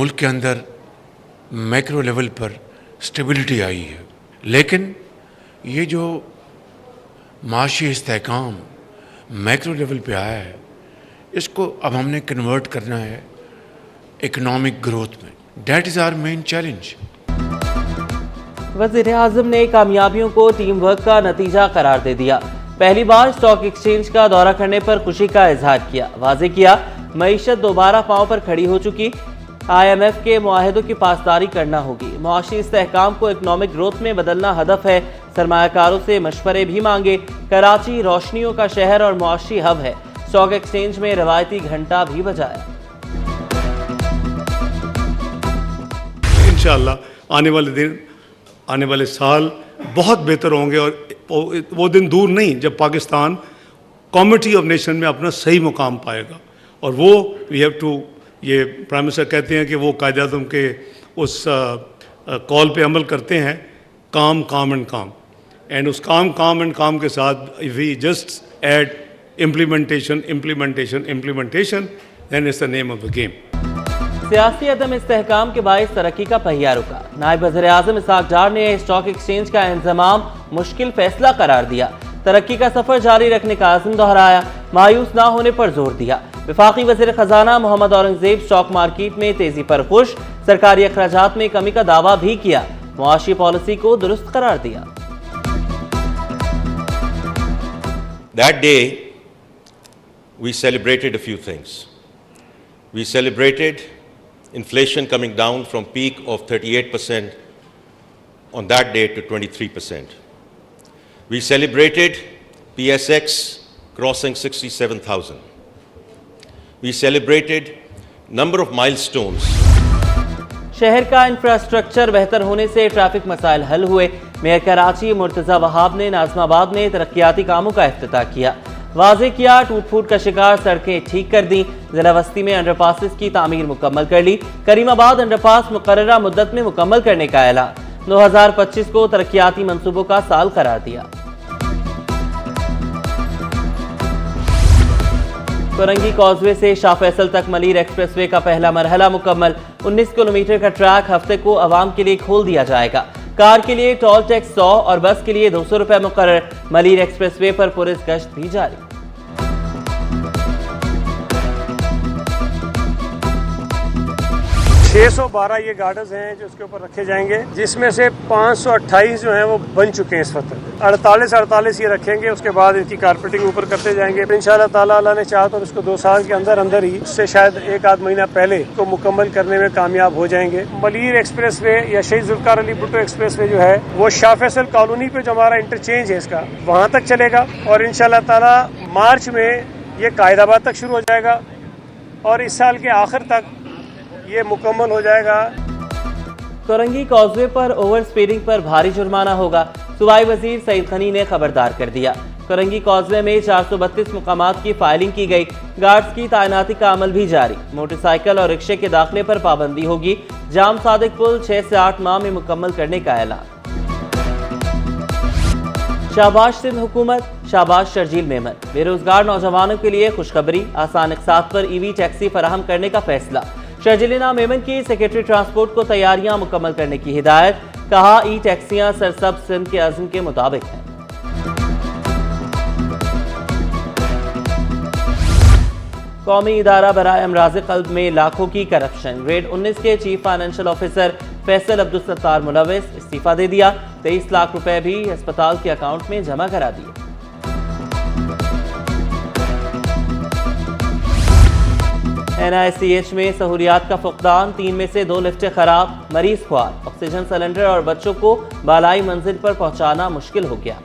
मुल्क के अंदर मैक्रो लेवल पर स्टेबिलिटी आई है, लेकिन ये जो माशी इस्तेहकाम मैक्रो लेवल पे आया है, इसको अब हमने कन्वर्ट करना है इकोनॉमिक ग्रोथ में। Debt is our main challenge. वज़ीर-ए-आज़म ने कामयाबियों को टीम वर्क का नतीजा करार दे दिया। पहली बार स्टॉक एक्सचेंज का दौरा करने पर खुशी का इजहार किया। वाज़े किया, मईशत दोबारा पांव पर खड़ी हो चुकी, IMF के मुआहदों की पासदारी करना होगी। मुआशी इस्तेहकाम को इकनॉमिक ग्रोथ में बदलना हदफ है। सरमायाकारों से मशवरे भी मांगे। कराची रोशनियों का शहर और मुआशी हब है। स्टॉक एक्सचेंज में रवायती घंटा भी बजाया। इंशाअल्लाह आने वाले साल बहुत बेहतर होंगे और वो दिन दूर नहीं जब पाकिस्तान कॉमिटी ऑफ नेशन में अपना सही मुकाम पाएगा। और वो वी हैव टू, ये प्राइम मिनिस्टर कहते हैं कि वो कायदे-ए-आज़म के उस कॉल पे अमल करते हैं, काम काम एंड काम, एंड उस काम एंड काम के साथ if we just add implementation then it's the name of the game. सियासी अदम इस्तेहकाम के बायस तरक्की का पहिया रुका। नायब वज़ीर-ए-आज़म इसहाक डार ने स्टॉक एक्सचेंज का इंतजाम मुश्किल फैसला करार दिया। तरक्की का सफर जारी रखने का आज़म दोहराया। मायूस ना होने पर जोर दिया। वफाकी वज़ीर खजाना मोहम्मद औरंगजेब स्टॉक मार्केट में तेजी पर खुश, सरकारी अखराजात में कमी का दावा भी किया। मुआशी पॉलिसी को दुरुस्त करार दिया। That day we celebrated a few things. We celebrated inflation coming down from peak of 38% on that day to 23%. We celebrated PSX crossing 67,000. We celebrated number of milestones. शहर का इंफ्रास्ट्रक्चर बेहतर होने से ट्रैफिक मसाइल हल हुए। मेयर कराची मुर्तज़ा वहाब ने नाज़माबाद में तरक्याती कामों का इफ्तिताह किया। वाज़े किया, टूट फूट का शिकार सड़कें ठीक कर दी। जिला वस्ती में अंडरपासेस की तामीर मुकम्मल कर ली। करीमाबाद अंडरपास मुकर्ररा मुद्दत में मुकम्मल करने का ऐलान। 2025 को तरक्याती मंसूबों का साल करार दिया। कोरंगी कॉजवे से शाह फैसल तक मलीर एक्सप्रेसवे का पहला मरहला मुकम्मल। 19 किलोमीटर का ट्रैक हफ्ते को आवाम के लिए खोल दिया जाएगा। कार के लिए टोल टैक्स 100 और बस के लिए 200 रुपए मुकर्रर। मलीर एक्सप्रेसवे पर पुलिस गश्त भी जारी। 612 ये गार्डर्स हैं जो इसके ऊपर रखे जाएंगे, जिसमें से 528 जो हैं वो बन चुके हैं इस वक्त। 48 ये रखेंगे, उसके बाद इनकी कारपेटिंग ऊपर करते जाएंगे। इंशाअल्लाह ताला अल्लाह ने चाहा तो इसको 2 साल के अंदर अंदर ही, उससे शायद 1-8 महीना पहले को मुकम्मल करने में कामयाब हो जाएंगे। मलीर एक्सप्रेस वे या शहीद जुल्फ़िकार अली भुट्टो एक्सप्रेस वे जो है वो शाह फैसल कॉलोनी पे जो हमारा इंटरचेंज है इसका, वहाँ तक चलेगा और इंशाअल्लाह ताला मार्च में ये कायदाबाद तक शुरू हो जाएगा और इस साल के आखिर तक ये मुकम्मल हो जाएगा। कोरंगी कॉजवे पर ओवर स्पीडिंग पर भारी जुर्माना होगा। सूबाई वजीर सईद खनी ने खबरदार कर दिया। कोरंगी कॉजवे में 432 मुकामात की फाइलिंग की गई। गार्ड्स की तैनाती का अमल भी जारी। मोटरसाइकिल और रिक्शे के दाखिले पर पाबंदी होगी। जाम सादिक पुल 6 से 8 माह में मुकम्मल करने का ऐलान। शाहबाज सिंध हुकूमत, शाहबाज शर्जील मेमन। बेरोजगार नौजवानों के लिए खुशखबरी, आसान अक़सात पर EV टैक्सी फराहम करने का फैसला। शर्जीलिना मेमन की सेक्रेटरी ट्रांसपोर्ट को तैयारियां मुकम्मल करने की हिदायत। कहा, टैक्सियां सरसब्ज़ सिंध के अज़्म के मुताबिक हैं। कौमी इदारा बराए अमराज़ क़ल्ब में लाखों की करप्शन। ग्रेड 19 के chief financial officer Faisal Abdul Sattar मुलव्विस इस्तीफा दे दिया। 23 लाख रुपए भी अस्पताल के अकाउंट में जमा करा दिए। NICH में सहूलियात का फुकदान, 3 में से 2 लिफ्टें खराब, मरीज ख्वार। ऑक्सीजन सिलेंडर और बच्चों को बालाई मंजिल पर पहुंचाना मुश्किल हो गया।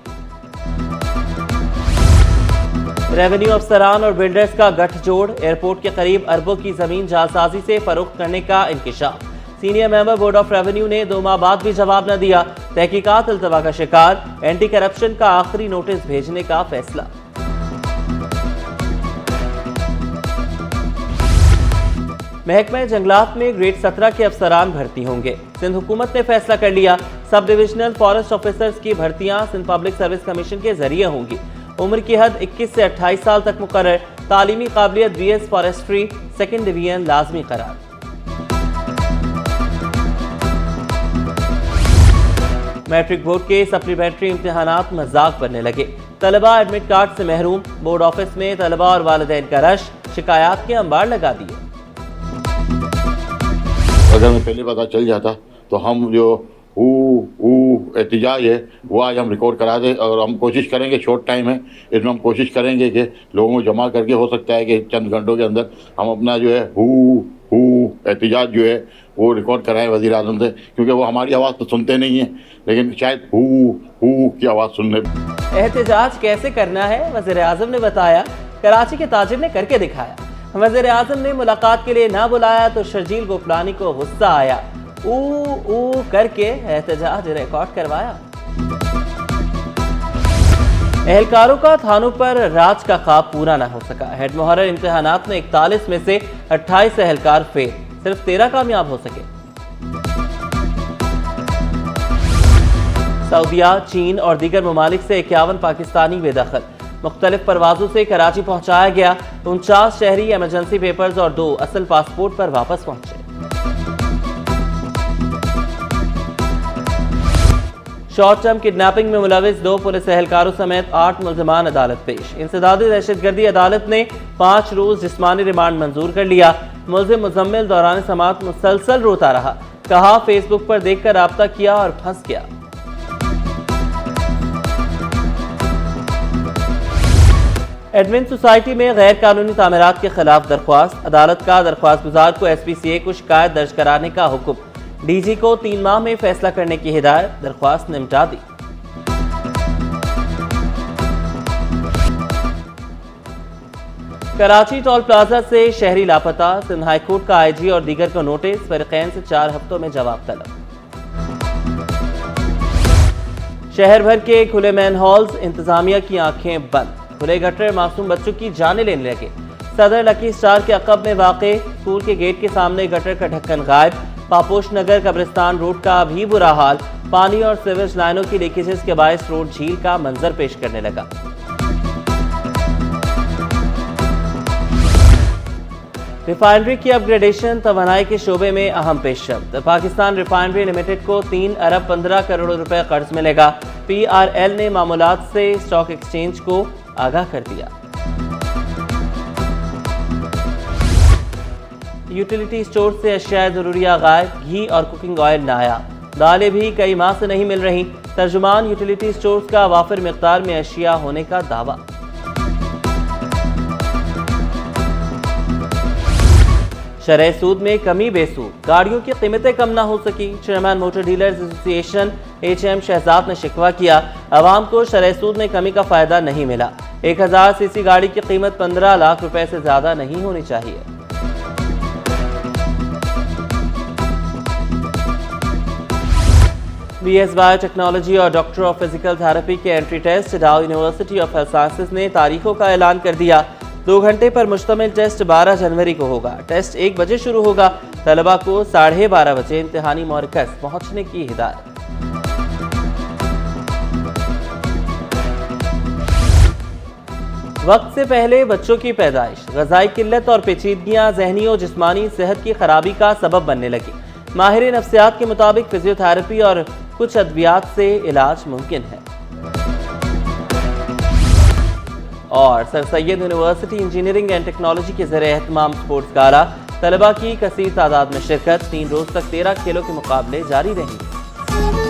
रेवेन्यू अफसरान और बिल्डर्स का गठजोड़। एयरपोर्ट के करीब अरबों की जमीन जालसाजी से फरोख्त करने का इंकिशाफ। Senior member board of revenue ने 2 माह बाद भी जवाब न दिया। तहकीकात इल्तवा का शिकार। एंटी करप्शन का आखिरी नोटिस भेजने का फैसला। महकमा जंगलात में ग्रेड 17 के अफसरान भर्ती होंगे। सिंध हुकूमत ने फैसला कर लिया। सब डिविजनल फॉरेस्ट ऑफिसर्स की भर्तियां सिंध पब्लिक सर्विस कमीशन के जरिए होंगी। उम्र की हद 21 से 28 साल तक मुकर्रर। तालीमी काबिलियत BS फॉरेस्ट्री 2nd डिवीजन लाजमी करार। मैट्रिक बोर्ड के सप्लीमेंट्री इम्तिहानात मजाक बनने लगे। तलबा एडमिट कार्ड से महरूम, बोर्ड ऑफिस में तलबा और वालिदैन का रश, शिकायत के अंबार लगा दिए। अगर हमें पहले पता चल जाता तो हम जो एहतजाज है वो आज हम रिकॉर्ड करा दें, और हम कोशिश करेंगे, शॉर्ट टाइम है इसमें हम कोशिश करेंगे कि लोगों को जमा करके, हो सकता है कि चंद घंटों के अंदर हम अपना जो है एहतजाज जो है वो रिकॉर्ड कराएं वज़ीर आज़म से, क्योंकि वो हमारी आवाज़ तो सुनते नहीं हैं, लेकिन शायद की आवाज़ सुनने। एहतजाज कैसे करना है वज़ीर आज़म ने बताया, कराची के ताजिर ने करके दिखाया। वज़ीर आज़म ने मुलाकात के लिए ना बुलाया तो शर्जील गोपलानी को गुस्सा आया, ऊ करके एहतजाज रिकॉर्ड करवाया। एहलकारों का थानों पर राज का ख्वाब पूरा न हो सका। हेड मुहर्रर इम्तिहानात में 41 में से 28 एहलकार फेल, सिर्फ 13 कामयाब हो सके। सऊदीया, चीन और दीगर ममालिक से 51 पाकिस्तानी बेदखल, मुख्तलिफ परवाजों से कराची पहुंचाया गया। 49 शहरी इमरजेंसी पेपर्स और 2 असल पासपोर्ट पर वापस पहुंचे। शॉर्ट टर्म किडनैपिंग में मुलविस 2 पुलिस एहलकारों समेत 8 मुल्ज़िमान अदालत पेश। इंसदादी दहशतगर्दी अदालत ने 5 रोज जिस्मानी रिमांड मंजूर कर लिया। मुल्ज़िम मुज़म्मिल दौरान समाअत मुसलसल रोता रहा, कहा फेसबुक पर देखकर राब्ता किया और फंस गया। एडमिन सोसाइटी में गैर कानूनी तामीरात के खिलाफ दरख्वास्त, अदालत का दरख्वास्त गुजार को SPCA को शिकायत दर्ज कराने का हुक्म। DG को 3 माह में फैसला करने की हिदायत, दरख्वास्त निपटा दी। कराची टोल प्लाजा से शहरी लापता, सिंध हाई कोर्ट का IG और दीगर को नोटिस, फरीकैन से 4 हफ्तों में जवाब तलब। शहर भर के खुले मैन हॉल्स, इंतजामिया की आंखें बंद, खुले गटर मासूम बच्चों की जानें लेने लगे। सदर लकी स्टार के अकब में वाक़े स्कूल के गेट के सामने गटर का ढक्कन गायब। पापोश नगर कब्रिस्तान रोड का भी बुरा हाल, पानी और सीवेज लाइनों की लीकेजेस के बायस रोड झील का मंजर पेश करने लगा। रिफाइनरी की अपग्रेडेशन, तवानाई के शोबे में अहम पेशरफ्त। पाकिस्तान रिफाइनरी लिमिटेड को 3 अरब 15 करोड़ रुपए कर्ज मिलेगा। PRL ने मामूलात से स्टॉक एक्सचेंज को आगाह कर दिया। यूटिलिटी स्टोर से अशिया ज़रूरिया गायब, घी और कुकिंग ऑयल नायाब, दालें भी कई माह से नहीं मिल रही। तर्जुमान यूटिलिटी स्टोर्स का वाफिर मिकदार में अशिया होने का दावा। शरह सूद में कमी बेसूद, गाड़ियों की कीमतें कम ना हो सकी। Chairman motor dealers association HM Shahzad ने शिकवा किया, अवाम को शरह सूद में कमी का फायदा नहीं मिला। 1000 सीसी गाड़ी की कीमत 15 लाख रुपए से ज्यादा नहीं होनी चाहिए। BS बायोटेक्नोलॉजी और डॉक्टर ऑफ फिजिकल थेरेपी के एंट्री टेस्ट डाउ यूनिवर्सिटी ऑफ हेल्थ साइंसेज ने तारीखों का ऐलान कर दिया। 2 घंटे पर मुश्तमिल टेस्ट 12 जनवरी को होगा। टेस्ट 1 बजे शुरू होगा। तलबा को 12:30 बजे इम्तिहानी मरकज पहुंचने की हिदायत। वक्त से पहले बच्चों की पैदाइश, ग़िज़ाई किल्लत और पेचीदगियां ज़हनी और जिस्मानी सेहत की खराबी का सबब बनने लगी। माहिर नफ्सियात के मुताबिक फिजियोथेरेपी और कुछ अद्वियात से इलाज मुमकिन है। और sir Syed university engineering and technology के ज़रिए एहतमाम स्पोर्ट्स गाला, तलबा की कसीर तादाद में शिरकत। 3 रोज तक 13 खेलों के मुकाबले जारी रहेंगे।